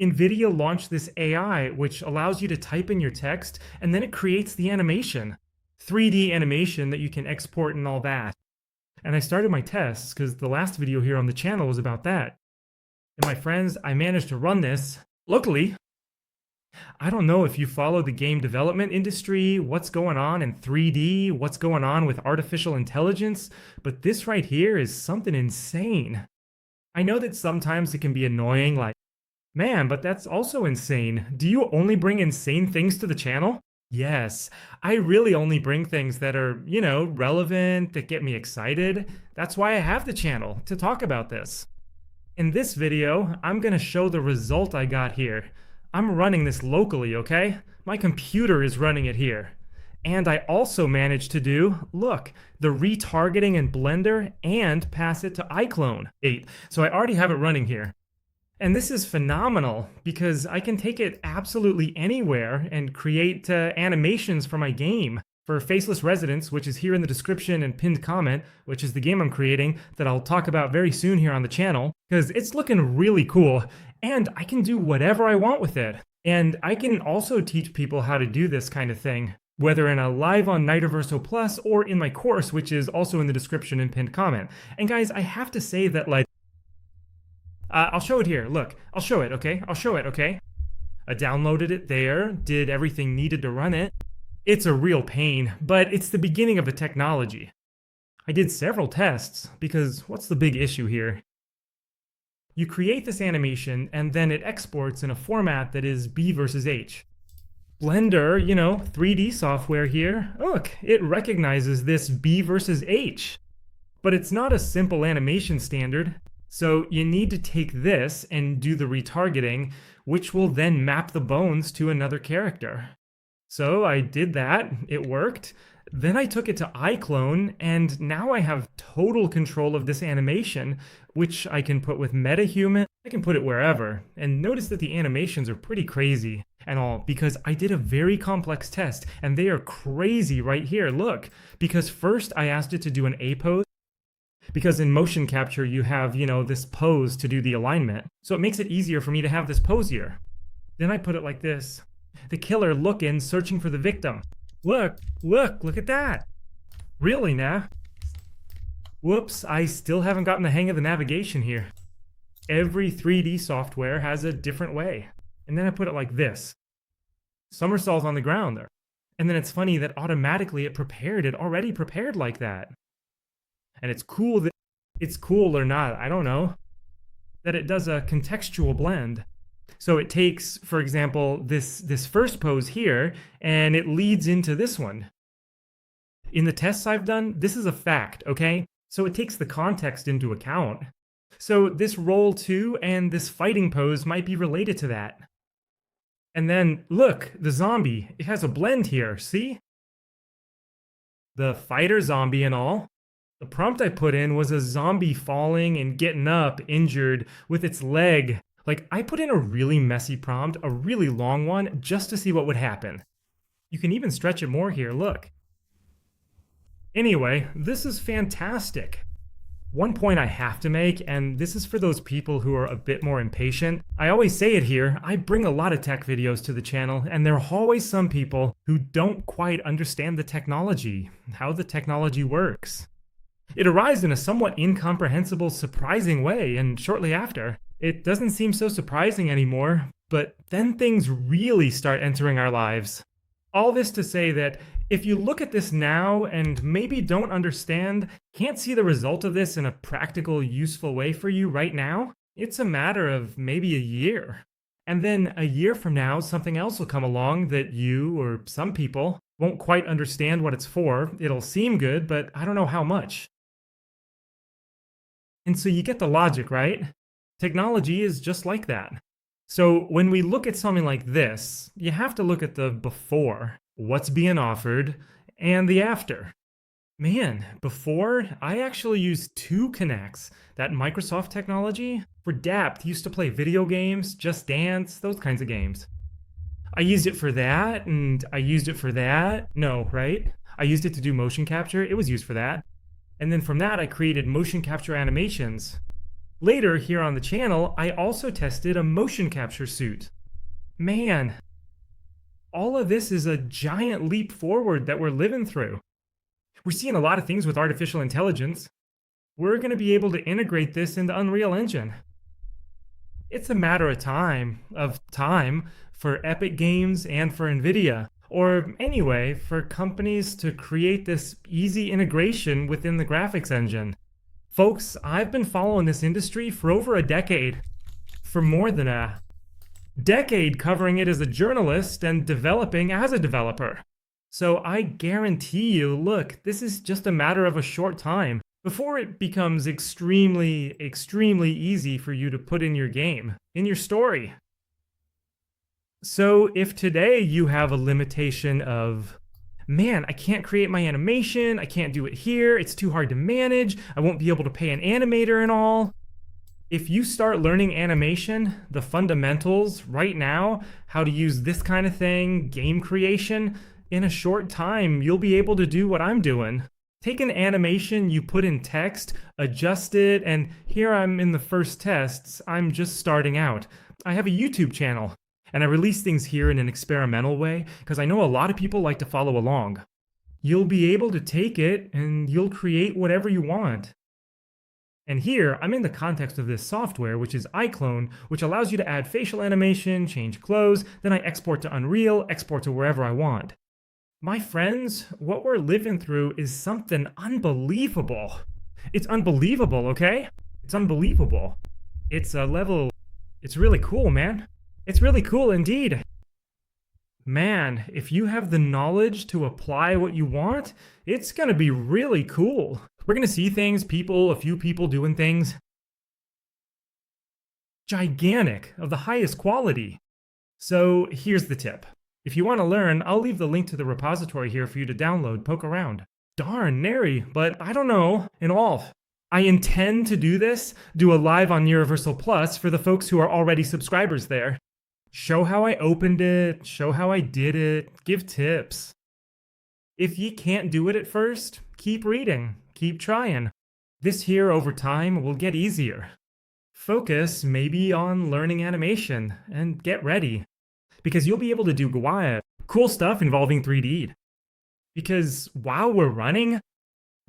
NVIDIA launched this AI which allows you to type in your text and then it creates the animation. 3D animation that you can export and all that. And I started my tests because the last video here on the channel was about that. And my friends, I managed to run this locally. I don't know if you follow the game development industry, what's going on in 3D, what's going on with artificial intelligence, but this right here is something insane. I know that sometimes it can be annoying, like, man, but that's also insane. Do you only bring insane things to the channel? Yes, I really only bring things that are, relevant, that get me excited. That's why I have the channel, to talk about this. In this video, I'm gonna show the result I got here. I'm running this locally, okay? My computer is running it here. And I also managed to do, look, the retargeting in Blender and pass it to iClone 8. So I already have it running here. And this is phenomenal because I can take it absolutely anywhere and create animations for my game. For Faceless Residents, which is here in the description and pinned comment, which is the game I'm creating that I'll talk about very soon here on the channel, because it's looking really cool, and I can do whatever I want with it. And I can also teach people how to do this kind of thing, whether in a live on Nighterverso Plus or in my course, which is also in the description and pinned comment. And guys, I have to say that, I'll show it here. Look, I'll show it, okay? I'll show it, okay? I downloaded it there, did everything needed to run it. It's a real pain, but it's the beginning of the technology. I did several tests, because what's the big issue here? You create this animation, and then it exports in a format that is B versus H. Blender, 3D software here, look, it recognizes this B versus H. But it's not a simple animation standard, so you need to take this and do the retargeting, which will then map the bones to another character. So I did that, it worked. Then I took it to iClone, and now I have total control of this animation, which I can put with MetaHuman. I can put it wherever. And notice that the animations are pretty crazy and all, because I did a very complex test, and they are crazy right here, look. Because first I asked it to do an A pose, because in motion capture you have, this pose to do the alignment. So it makes it easier for me to have this pose here. Then I put it like this. The killer looking, searching for the victim. Look at that. Really now? Whoops, I still haven't gotten the hang of the navigation here. Every 3D software has a different way. And then I put it like this. Somersaults on the ground there. And then it's funny that automatically it already prepared like that. And it's cool or not, I don't know, that it does a contextual blend. So it takes, for example, this first pose here, and it leads into this one. In the tests I've done, this is a fact, okay? So it takes the context into account. So this roll too and this fighting pose might be related to that. And then, look, the zombie, it has a blend here, see? The fighter zombie and all. The prompt I put in was a zombie falling and getting up, injured, with its leg. I put in a really messy prompt, a really long one, just to see what would happen. You can even stretch it more here, look. Anyway, this is fantastic. One point I have to make, and this is for those people who are a bit more impatient. I always say it here, I bring a lot of tech videos to the channel, and there are always some people who don't quite understand the technology, how the technology works. It arrives in a somewhat incomprehensible, surprising way, and shortly after, it doesn't seem so surprising anymore, but then things really start entering our lives. All this to say that if you look at this now and maybe don't understand, can't see the result of this in a practical, useful way for you right now, it's a matter of maybe a year. And then a year from now, something else will come along that you, or some people, won't quite understand what it's for. It'll seem good, but I don't know how much. And so you get the logic, right? Technology is just like that. So when we look at something like this, you have to look at the before, what's being offered, and the after. Man, before, I actually used two Kinects, that Microsoft technology. For depth, used to play video games, Just Dance, those kinds of games. I used it for that, and I used it for that. No, right? I used it to do motion capture, it was used for that. And then from that, I created motion capture animations. Later here on the channel, I also tested a motion capture suit. Man, all of this is a giant leap forward that we're living through. We're seeing a lot of things with artificial intelligence. We're going to be able to integrate this into Unreal Engine. It's a matter of time for Epic Games and for NVIDIA, or anyway, for companies to create this easy integration within the graphics engine. Folks, I've been following this industry for over a decade. For more than a decade covering it as a journalist and developing as a developer. So I guarantee you, look, this is just a matter of a short time before it becomes extremely, extremely easy for you to put in your game, in your story. So if today you have a limitation of, man, I can't create my animation, I can't do it here, it's too hard to manage, I won't be able to pay an animator and all. If you start learning animation, the fundamentals right now, how to use this kind of thing, game creation, in a short time, you'll be able to do what I'm doing. Take an animation you put in text, adjust it, and here I'm in the first tests, I'm just starting out. I have a YouTube channel. And I release things here in an experimental way because I know a lot of people like to follow along. You'll be able to take it and you'll create whatever you want. And here, I'm in the context of this software, which is iClone, which allows you to add facial animation, change clothes, then I export to Unreal, export to wherever I want. My friends, what we're living through is something unbelievable. It's unbelievable, okay? It's unbelievable. It's a level... It's really cool, man. It's really cool indeed. Man, if you have the knowledge to apply what you want, it's gonna be really cool. We're gonna see things, a few people doing things. Gigantic, of the highest quality. So here's the tip. If you want to learn, I'll leave the link to the repository here for you to download, poke around. Darn, nary, but I don't know, in all. I intend to do a live on Universal Plus for the folks who are already subscribers there. Show how I opened it, show how I did it, give tips. If you can't do it at first, keep reading, keep trying. This here over time will get easier. Focus maybe on learning animation and get ready. Because you'll be able to do cool stuff involving 3D. Because while we're running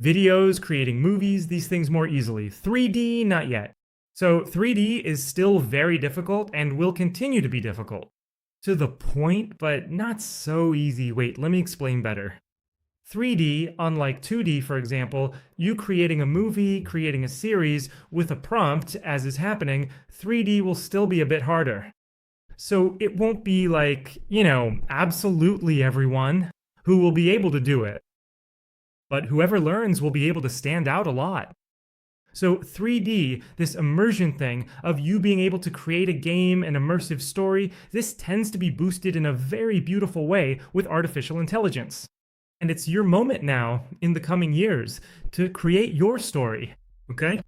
videos, creating movies, these things more easily. 3D, not yet. So 3D is still very difficult and will continue to be difficult. To the point, but not so easy. Wait, let me explain better. 3D, unlike 2D, for example, you creating a movie, creating a series with a prompt, as is happening, 3D will still be a bit harder. So it won't be like, absolutely everyone who will be able to do it. But whoever learns will be able to stand out a lot. So 3D, this immersion thing of you being able to create a game, an immersive story, this tends to be boosted in a very beautiful way with artificial intelligence. And it's your moment now, in the coming years, to create your story, okay?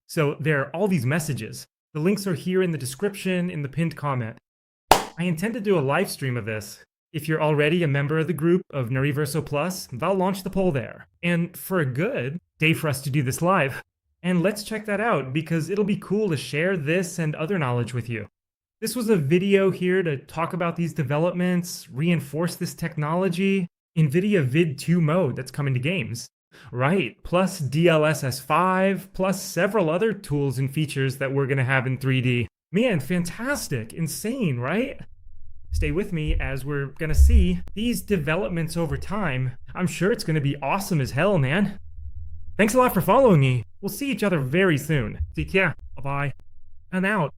So there are all these messages. The links are here in the description, in the pinned comment. I intend to do a live stream of this. If you're already a member of the group of Universal Plus, I'll launch the poll there. And for a good day for us to do this live. And let's check that out, because it'll be cool to share this and other knowledge with you. This was a video here to talk about these developments, reinforce this technology, NVIDIA Vid 2 mode that's coming to games. Right, plus DLSS 5, plus several other tools and features that we're going to have in 3D. Man, fantastic, insane, right? Stay with me as we're going to see these developments over time. I'm sure it's going to be awesome as hell, man. Thanks a lot for following me. We'll see each other very soon. Take care. Bye-bye. And out.